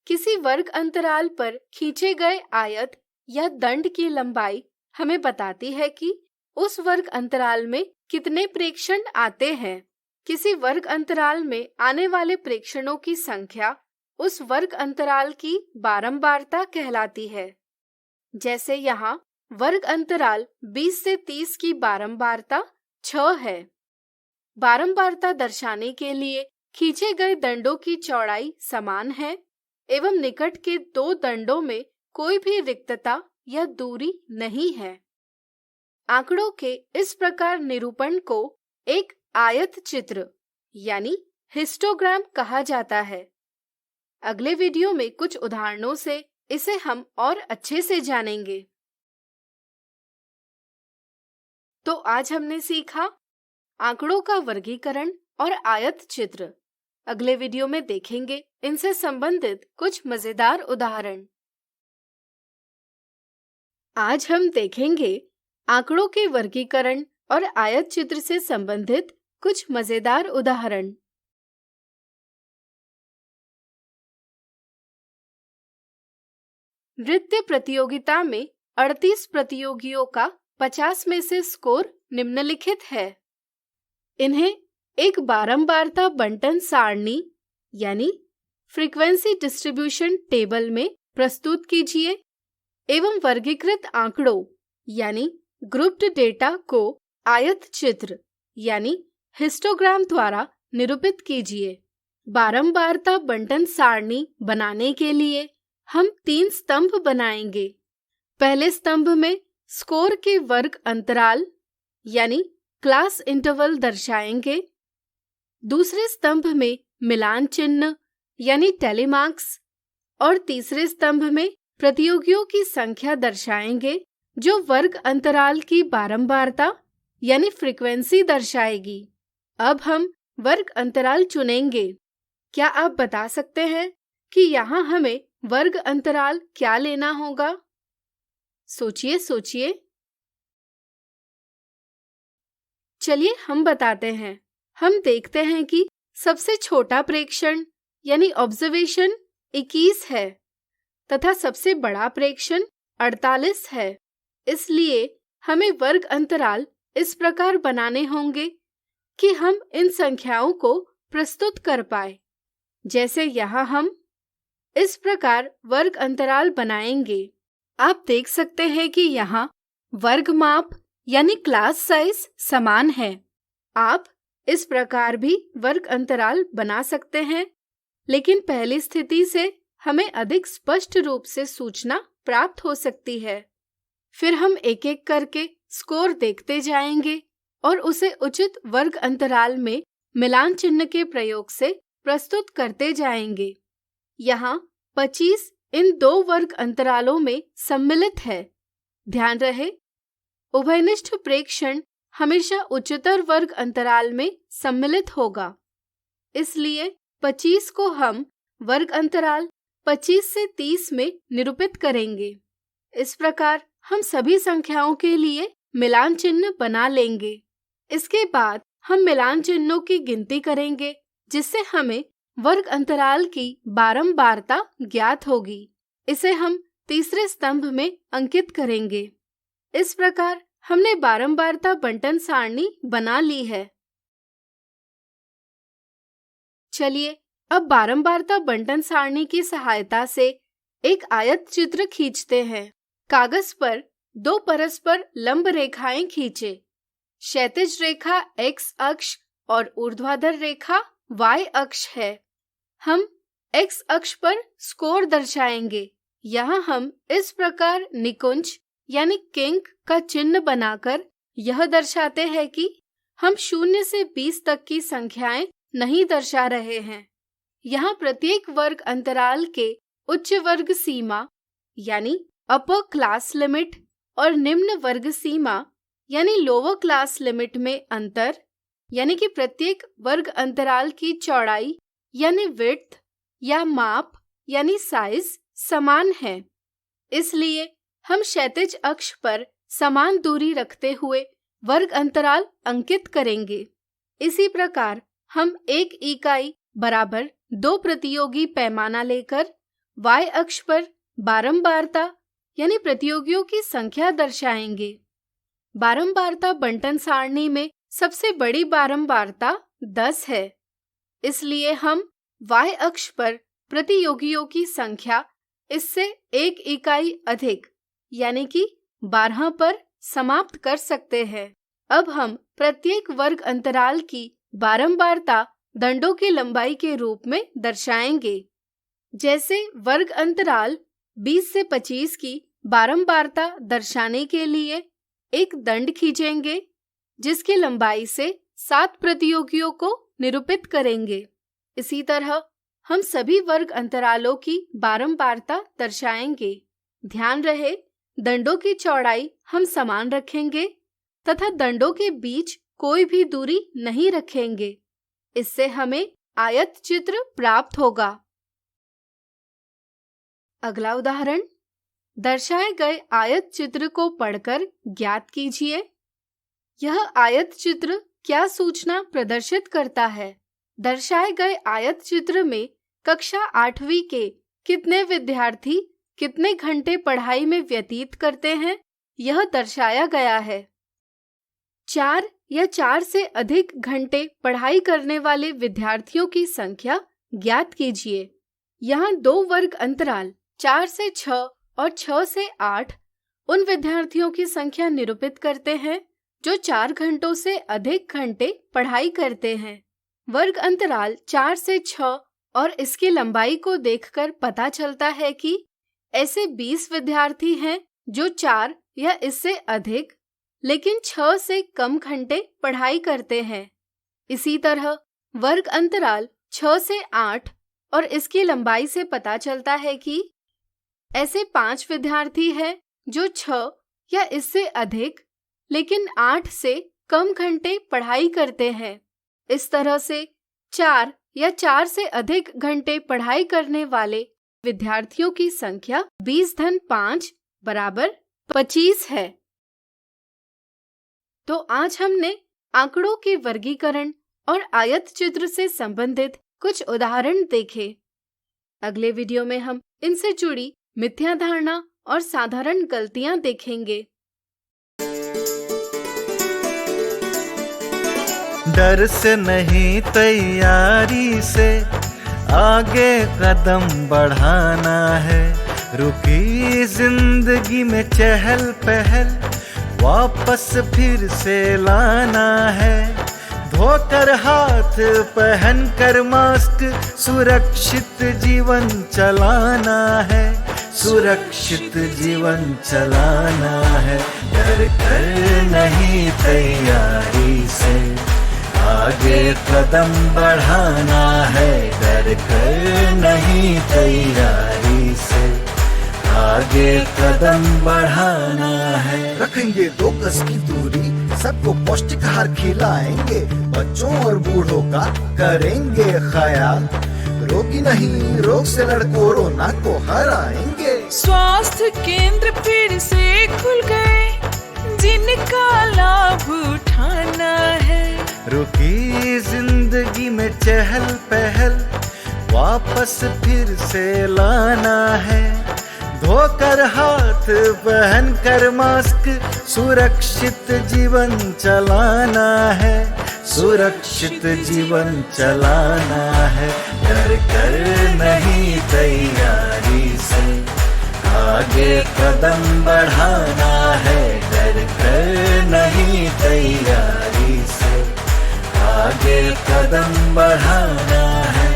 किसी वर्ग अंतराल पर खींचे गए आयत या दंड की लंबाई हमें बताती है कि उस वर्ग अंतराल में कितने प्रेक्षण आते हैं। किसी वर्ग अंतराल में आने वाले प्रेक्षणों की संख्या उस वर्ग अंतराल की बारंबारता कहलाती है। जैसे यहाँ वर्ग अंतराल 20 से 30 की बारंबारता 6 है। बारंबारता दर्शाने के लिए खींचे गए दंडों की चौड़ाई समान है एवं निकट के दो दंडों में कोई भी रिक्तता या दूरी नहीं है। आंकड़ों के इस प्रकार निरूपण को एक आयत चित्र यानी हिस्टोग्राम कहा जाता है। अगले वीडियो में कुछ उदाहरणों से इसे हम और अच्छे से जानेंगे। तो आज हमने सीखा आंकड़ों का वर्गीकरण और आयत चित्र। अगले वीडियो में देखेंगे इनसे संबंधित कुछ मजेदार उदाहरण। आज हम देखेंगे आंकड़ों के वर्गीकरण और आयत चित्र से संबंधित कुछ मजेदार उदाहरण। नृत्य प्रतियोगिता में 38 प्रतियोगियों का 50 में से स्कोर निम्नलिखित है। इन्हें एक बारंबारता बंटन सारणी यानी फ्रीक्वेंसी डिस्ट्रीब्यूशन टेबल में प्रस्तुत कीजिए एवं वर्गीकृत आंकड़ों यानी ग्रुप्ड डेटा को आयत चित्र यानी हिस्टोग्राम द्वारा निरूपित कीजिए। बारंबारता बंटन सारणी बनाने के लिए हम 3 स्तंभ बनाएंगे। पहले स्तंभ में स्कोर के वर्ग अंतराल यानी क्लास इंटरवल दर्शाएंगे। दूसरे स्तंभ में मिलान चिन्ह यानी टेलीमार्क्स और तीसरे स्तंभ में प्रतियोगियों की संख्या दर्शाएंगे जो वर्ग अंतराल की बारंबारता यानी फ्रीक्वेंसी दर्शाएगी। अब हम वर्ग अंतराल चुनेंगे। क्या आप बता सकते हैं कि यहाँ हमें वर्ग अंतराल क्या लेना होगा? सोचिए सोचिए। चलिए हम बताते हैं। हम देखते हैं कि सबसे छोटा प्रेक्षण यानी ऑब्जर्वेशन 21 है तथा सबसे बड़ा प्रेक्षण 48 है। इसलिए हमें वर्ग अंतराल इस प्रकार बनाने होंगे कि हम इन संख्याओं को प्रस्तुत कर पाए। जैसे यहाँ हम इस प्रकार वर्ग अंतराल बनाएंगे। आप देख सकते हैं कि यहाँ वर्ग माप यानी क्लास साइज समान है। आप इस प्रकार भी वर्ग अंतराल बना सकते हैं, लेकिन पहली स्थिति से हमें अधिक स्पष्ट रूप से सूचना प्राप्त हो सकती है। फिर हम एक एक करके स्कोर देखते जाएंगे और उसे उचित वर्ग अंतराल में मिलान चिन्ह के प्रयोग से प्रस्तुत करते जाएंगे। यहाँ 25 इन 2 वर्ग अंतरालों में सम्मिलित है। ध्यान रहे, उभयनिष्ठ प्रेक्षण हमेशा उच्चतर वर्ग अंतराल में सम्मिलित होगा। इसलिए 25 को हम वर्ग अंतराल 25 से 30 में निरूपित करेंगे। इस प्रकार हम सभी संख्याओं के लिए मिलान चिन्ह बना लेंगे। इसके बाद हम मिलान चिन्हों की गिनती करेंगे, जिससे हमें वर्ग अंतराल की बारंबारता ज्ञात होगी। इसे हम तीसरे स्तंभ में अंकित करेंगे। इस प्रकार हमने बारंबारता बंटन सारणी बना ली है। चलिए अब बारंबारता बंटन सारणी की सहायता से एक आयत चित्र खींचते हैं। कागज पर 2 परस्पर लंब रेखाएं खींचे। क्षैतिज रेखा x अक्ष और ऊर्ध्वाधर रेखा y अक्ष है। हम x अक्ष पर स्कोर दर्शाएंगे। यहाँ हम इस प्रकार निकुंज यानी किंक का चिन्ह बनाकर यह दर्शाते हैं कि हम 0 से 20 तक की संख्याएं नहीं दर्शा रहे हैं। यहाँ प्रत्येक वर्ग अंतराल के उच्च वर्ग सीमा यानी अपर क्लास लिमिट और निम्न वर्ग सीमा यानी लोअर क्लास लिमिट में अंतर यानी कि प्रत्येक वर्ग अंतराल की चौड़ाई यानी विड्थ या माप यानी साइज समान है। इसलिए हम क्षैतिज अक्ष पर समान दूरी रखते हुए वर्ग अंतराल अंकित करेंगे। इसी प्रकार हम 1 इकाई बराबर 2 प्रतियोगी पैमाना लेकर y अक्ष पर बारंबारता यानी प्रतियोगियों की संख्या दर्शाएंगे। बारंबारता बंटन सारणी में सबसे बड़ी बारंबारता 10 है। इसलिए हम y अक्ष पर प्रतियोगियों की संख्या इससे 1 इकाई अधिक यानी कि 12 पर समाप्त कर सकते हैं। अब हम प्रत्येक वर्ग अंतराल की बारंबारता दंडों की लंबाई के रूप में दर्शाएंगे। जैसे वर्ग अंतराल 20 से 25 की बारंबारता दर्शाने के लिए एक दंड खींचेंगे जिसकी लंबाई से 7 प्रतियोगियों को निरूपित करेंगे। इसी तरह हम सभी वर्ग अंतरालों की बारंबारता दर्शाएंगे। ध्यान रहे, दंडों की चौड़ाई हम समान रखेंगे तथा दंडों के बीच कोई भी दूरी नहीं रखेंगे। इससे हमें आयत चित्र प्राप्त होगा। अगला उदाहरण, दर्शाए गए आयत चित्र को पढ़कर ज्ञात कीजिए। यह आयत चित्र क्या सूचना प्रदर्शित करता है? दर्शाए गए आयत चित्र में कक्षा 8वीं के कितने विद्यार्थी कितने घंटे पढ़ाई में व्यतीत करते हैं, यह दर्शाया गया है। 4 या 4 से अधिक घंटे पढ़ाई करने वाले विद्यार्थियों की संख्या ज्ञात कीजिए। यहाँ 2 वर्ग अंतराल 4 से 6 और 6 से 8 उन विद्यार्थियों की संख्या निरूपित करते हैं जो 4 घंटों से अधिक घंटे पढ़ाई करते हैं। वर्ग अंतराल 4 से 6 और इसकी लंबाई को देखकर पता चलता है कि ऐसे 20 विद्यार्थी हैं जो 4 या इससे अधिक लेकिन 6 से कम घंटे पढ़ाई करते हैं। इसी तरह वर्ग अंतराल 6 से 8 और इसकी लंबाई से पता चलता है कि ऐसे 5 विद्यार्थी हैं जो 6 या इससे अधिक लेकिन 8 से कम घंटे पढ़ाई करते हैं। इस तरह से 4 या 4 से अधिक घंटे पढ़ाई करने वाले विद्यार्थियों की संख्या 20-5 बराबर 25 है। तो आज हमने आंकड़ों के वर्गीकरण और आयत चित्र से संबंधित कुछ उदाहरण देखे। अगले वीडियो में हम इनसे जुड़ी मिथ्या धारणा और साधारण गलतियां देखेंगे। डर से नहीं, तैयारी से आगे कदम बढ़ाना है। रुकी जिंदगी में चहल पहल वापस फिर से लाना है। धोकर हाथ पहन कर मास्क सुरक्षित जीवन चलाना है। सुरक्षित जीवन चलाना है। डर कर नहीं, तैयारी से आगे कदम बढ़ाना है। डर कर नहीं, तैयारी से आगे कदम बढ़ाना है। रखेंगे 2 गज की दूरी, सबको पौष्टिक आहार खिलाएंगे, बच्चों और बूढ़ों का करेंगे ख्याल। रोगी नहीं, रोग से लड़ कोरोना को हराएंगे। स्वास्थ्य केंद्र फिर से खुल गए, जिनका लाभ उठाना है। रुकी जिंदगी में चहल पहल वापस फिर से लाना है। धोकर हाथ पहन कर मास्क सुरक्षित जीवन चलाना है। सुरक्षित जीवन चलाना है। डर कर नहीं, तैयारी से आगे कदम बढ़ाना है। डर कर नहीं, तैयारी से आगे कदम बढ़ाना है।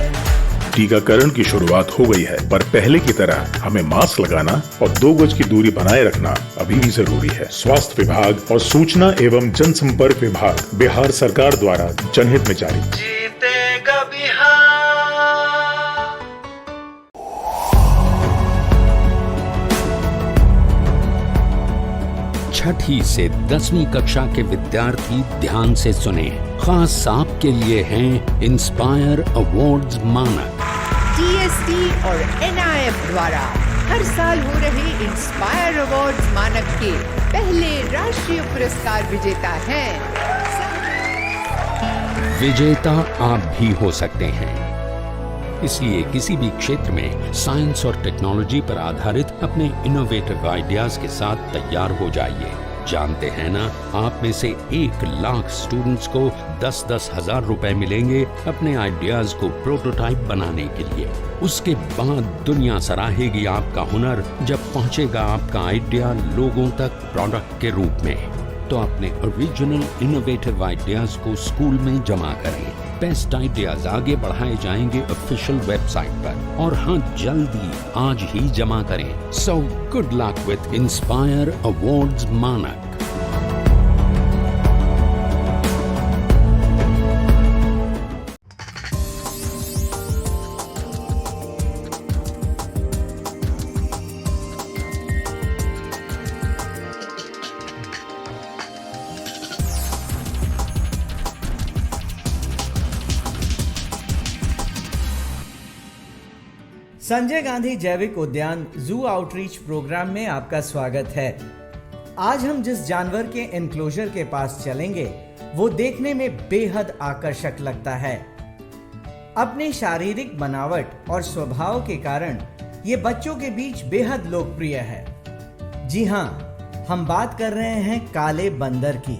टीकाकरण की शुरुआत हो गई है, पर पहले की तरह हमें मास्क लगाना और 2 गज की दूरी बनाए रखना अभी भी जरूरी है। स्वास्थ्य विभाग और सूचना एवं जनसंपर्क विभाग बिहार सरकार द्वारा जनहित में जारी। जीतेगा बिहार। छठी से 10वीं कक्षा के विद्यार्थी ध्यान से सुने। खास आपके लिए हैं इंस्पायर अवार्ड्स मानक। DST और NIF द्वारा हर साल हो रहे इंस्पायर अवार्ड्स मानक के पहले राष्ट्रीय पुरस्कार विजेता हैं। विजेता आप भी हो सकते हैं। इसलिए किसी भी क्षेत्र में साइंस और टेक्नोलॉजी पर आधारित अपने इनोवेटिव आइडियाज के साथ तैयार हो जाइए। जानते हैं ना, आप में से 1 लाख स्टूडेंट्स को 10-10 हजार रुपए मिलेंगे अपने आइडियाज को प्रोटोटाइप बनाने के लिए। उसके बाद दुनिया सराहेगी आपका हुनर जब पहुंचेगा आपका आइडिया लोगों तक प्रोडक्ट के रूप में। तो अपने ओरिजिनल इनोवेटिव आइडियाज को स्कूल में जमा करें। बेस्ट आइडियाज आगे बढ़ाए जाएंगे ऑफिशियल वेबसाइट पर, और हाँ, जल्दी आज ही जमा करें। So good luck with inspire awards मानक। संजय गांधी जैविक उद्यान जू आउटरीच प्रोग्राम में आपका स्वागत है। आज हम जिस जानवर के एनक्लोजर के पास चलेंगे वो देखने में बेहद आकर्षक लगता है। अपने शारीरिक बनावट और स्वभाव के कारण ये बच्चों के बीच बेहद लोकप्रिय है। जी हाँ, हम बात कर रहे हैं काले बंदर की।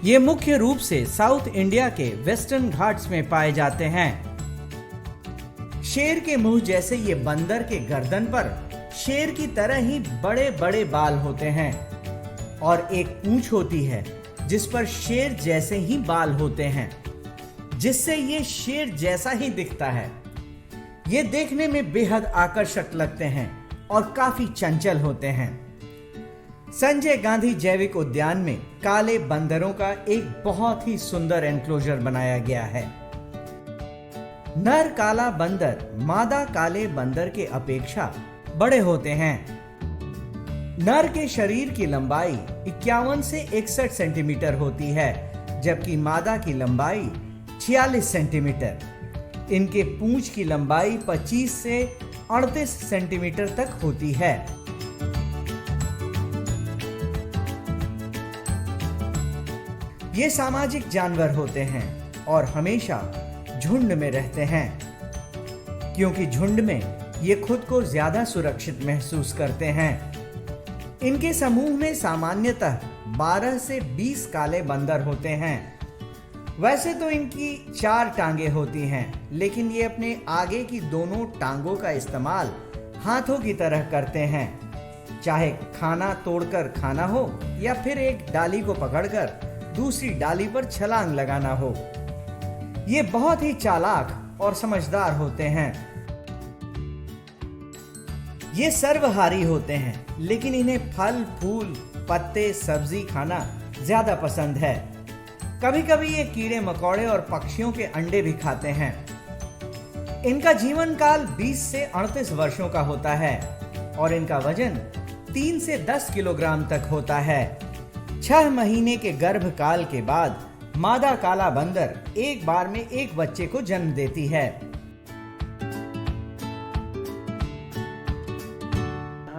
ये मुख्य रूप से साउथ इंडिया के वेस्टर्न घाट्स में पाए जाते हैं। शेर के मुंह जैसे ये बंदर के गर्दन पर शेर की तरह ही बड़े बड़े बाल होते हैं और एक पूंछ होती है जिस पर शेर जैसे ही बाल होते हैं, जिससे ये शेर जैसा ही दिखता है। ये देखने में बेहद आकर्षक लगते हैं और काफी चंचल होते हैं। संजय गांधी जैविक उद्यान में काले बंदरों का एक बहुत ही सुंदर एनक्लोजर बनाया गया है। नर काला बंदर मादा काले बंदर के अपेक्षा बड़े होते हैं। नर के शरीर की लंबाई 51 से 61 सेंटीमीटर होती है, जबकि मादा की लंबाई 46 सेंटीमीटर। इनके पूंछ की लंबाई 25 से 38 सेंटीमीटर तक होती है। ये सामाजिक जानवर होते हैं और हमेशा झुंड में रहते हैं, क्योंकि झुंड में ये खुद को ज्यादा सुरक्षित महसूस करते हैं। इनके समूह में सामान्यतः 12 से 20 काले बंदर होते हैं। वैसे तो इनकी 4 टांगे होती हैं, लेकिन ये अपने आगे की दोनों टांगों का इस्तेमाल हाथों की तरह करते हैं, चाहे खाना तोड़कर खाना हो या फिर एक डाली को पकड़कर दूसरी डाली पर छलांग लगाना हो। ये बहुत ही चालाक और समझदार होते हैं। ये सर्वहारी होते हैं, लेकिन इन्हें फल, फूल, पत्ते, सब्जी खाना ज्यादा पसंद है। कभी कभी ये कीड़े मकोड़े और पक्षियों के अंडे भी खाते हैं। इनका जीवन काल 20 से 38 वर्षों का होता है और इनका वजन 3 से 10 किलोग्राम तक होता है। 6 महीने के गर्भकाल के बाद मादा काला बंदर एक बार में एक बच्चे को जन्म देती है।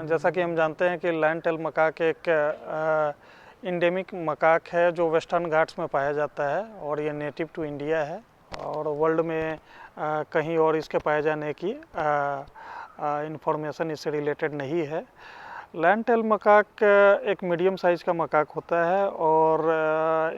जैसा कि हम जानते हैं कि लैंड टेल मकाक एक इंडेमिक मकाक है जो वेस्टर्न घाट्स में पाया जाता है और ये नेटिव टू इंडिया है और वर्ल्ड में कहीं और इसके पाए जाने की इंफॉर्मेशन इससे रिलेटेड नहीं है। लैंड टेल मकाक एक मीडियम साइज़ का मकाक होता है और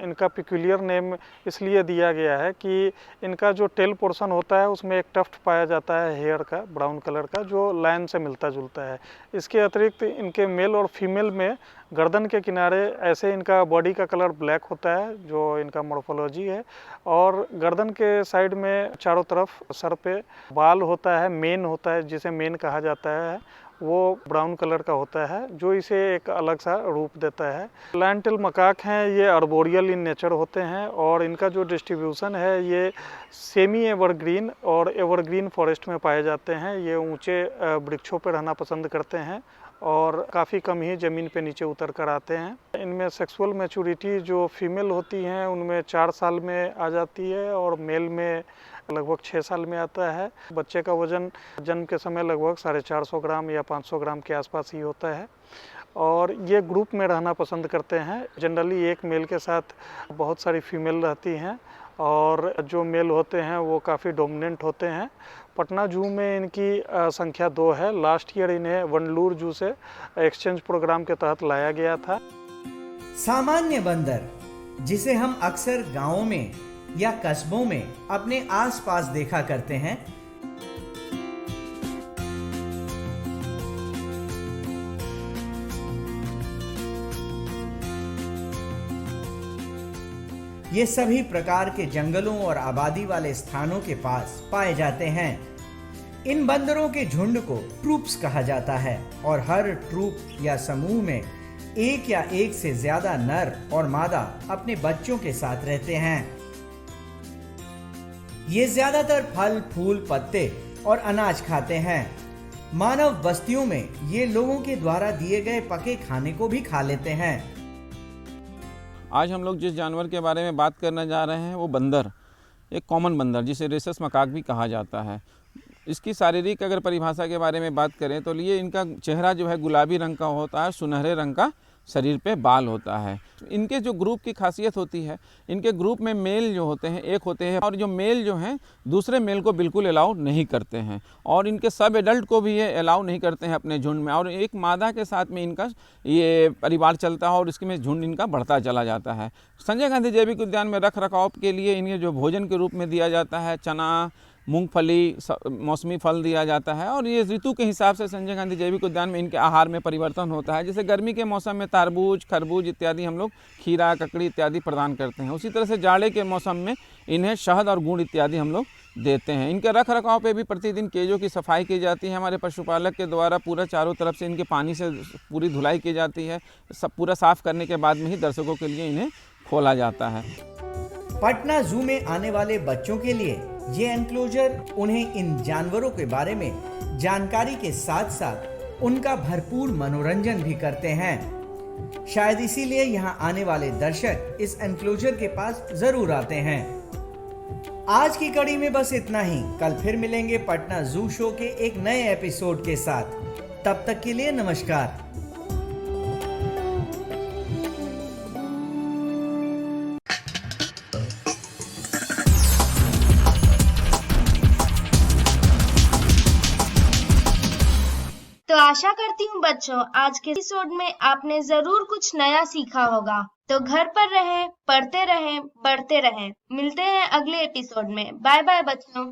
इनका पिक्यूलियर नेम इसलिए दिया गया है कि इनका जो टेल पोर्शन होता है उसमें एक टफ्ट पाया जाता है हेयर का, ब्राउन कलर का, जो लायन से मिलता जुलता है। इसके अतिरिक्त इनके मेल और फीमेल में गर्दन के किनारे ऐसे इनका बॉडी का कलर ब्लैक होता है, जो इनका मॉर्फोलॉजी है, और गर्दन के साइड में चारों तरफ सर पे बाल होता है, मेन होता है जिसे मेन कहा जाता है, वो ब्राउन कलर का होता है, जो इसे एक अलग सा रूप देता है। लैंड टेल मकाक हैं, ये अर्बोरियल इन नेचर होते हैं और इनका जो डिस्ट्रीब्यूशन है ये सेमी एवरग्रीन और एवरग्रीन फॉरेस्ट में पाए जाते हैं। ये ऊंचे वृक्षों पर रहना पसंद करते हैं और काफ़ी कम ही ज़मीन पे नीचे उतर कर आते हैं। इनमें सेक्सुअल मैच्योरिटी जो फीमेल होती हैं उनमें 4 साल में आ जाती है और मेल में लगभग 6 साल में आता है। बच्चे का वज़न जन्म के समय लगभग 450 ग्राम या 500 ग्राम के आसपास ही होता है और ये ग्रुप में रहना पसंद करते हैं। जनरली एक मेल के साथ बहुत सारी फीमेल रहती हैं और जो मेल होते हैं वो काफ़ी डोमिनेंट होते हैं। पटना जू में इनकी संख्या 2 है। लास्ट ईयर इन्हें वंडलूर जू से एक्सचेंज प्रोग्राम के तहत लाया गया था। सामान्य बंदर, जिसे हम अक्सर गांवों में या कस्बों में अपने आसपास देखा करते हैं, ये सभी प्रकार के जंगलों और आबादी वाले स्थानों के पास पाए जाते हैं। इन बंदरों के झुंड को ट्रूप्स कहा जाता है और हर ट्रूप या समूह में एक या एक से ज्यादा नर और मादा अपने बच्चों के साथ रहते हैं। ये ज्यादातर फल, फूल, पत्ते और अनाज खाते हैं। मानव बस्तियों में ये लोगों के द्वारा दिए गए पके खाने को भी खा लेते हैं। आज हम लोग जिस जानवर के बारे में बात करने जा रहे हैं वो बंदर, एक कॉमन बंदर जिसे रेसस मकाक भी कहा जाता है। इसकी शारीरिक अगर परिभाषा के बारे में बात करें तो ये इनका चेहरा जो है गुलाबी रंग का होता है, सुनहरे रंग का शरीर पे बाल होता है। इनके जो ग्रुप की खासियत होती है, इनके ग्रुप में मेल जो होते हैं एक होते हैं और जो मेल जो हैं दूसरे मेल को बिल्कुल अलाउ नहीं करते हैं और इनके सब एडल्ट को भी ये अलाउ नहीं करते हैं अपने झुंड में। और एक मादा के साथ में इनका ये परिवार चलता है और इसमें झुंड इनका बढ़ता चला जाता है। संजय गांधी जैविक उद्यान में रख रखाव के लिए इन्हें जो भोजन के रूप में दिया जाता है, चना, मूंगफली, मौसमी फल दिया जाता है और ये ऋतु के हिसाब से संजय गांधी जैविक उद्यान में इनके आहार में परिवर्तन होता है। जैसे गर्मी के मौसम में तरबूज, खरबूज इत्यादि हम लोग खीरा, ककड़ी इत्यादि प्रदान करते हैं। उसी तरह से जाड़े के मौसम में इन्हें शहद और गुड़ इत्यादि हम लोग देते हैं। इनके रख रखाव पे भी प्रतिदिन केजों की सफाई की जाती है हमारे पशुपालक के द्वारा। पूरा चारों तरफ से इनके पानी से पूरी धुलाई की जाती है। सब पूरा साफ करने के बाद में ही दर्शकों के लिए इन्हें खोला जाता है। पटना जू में आने वाले बच्चों के लिए ये एनक्लोजर उन्हें इन जानवरों के बारे में जानकारी के साथ साथ उनका भरपूर मनोरंजन भी करते हैं। शायद इसीलिए यहाँ आने वाले दर्शक इस एनक्लोजर के पास जरूर आते हैं। आज की कड़ी में बस इतना ही। कल फिर मिलेंगे पटना जू शो के एक नए एपिसोड के साथ। तब तक के लिए नमस्कार। तो आशा करती हूँ बच्चों आज के एपिसोड में आपने जरूर कुछ नया सीखा होगा। तो घर पर रहें, पढ़ते रहें, बढ़ते रहें। मिलते हैं अगले एपिसोड में। बाय बाय बच्चों।